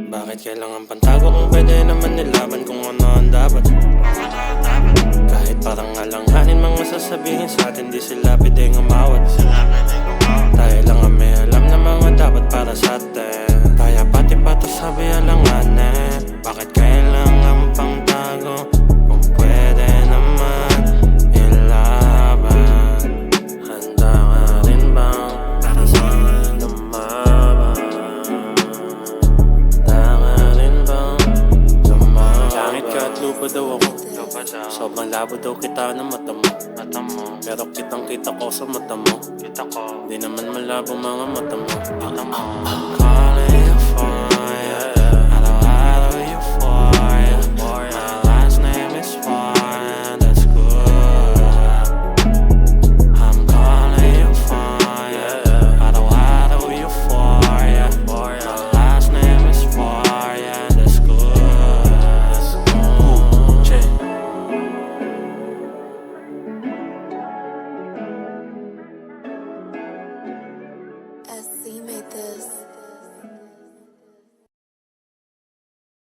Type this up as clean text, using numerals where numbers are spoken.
Bakit kailangan pantago kung pwede naman nilaban kung ano ang dapat? Kahit parang alanganin mga sasabihin sa atin, di sila pwedeng umawat. Tayo lang ang may alam na mga dapat para sa atin. Kaya pati pato sabi alanganin. Bakit kailangan pang tago kung pwede naman ilaban? Handa ka rin bang para sa akin lumaban? Handa ka rin bang lumaban? Langit ka at lupa daw ako. Sobrang labo daw kita ng mata mo. Pero kitang kita ko sa mata mo. Di naman malabo mga mata mo. Calling for ya.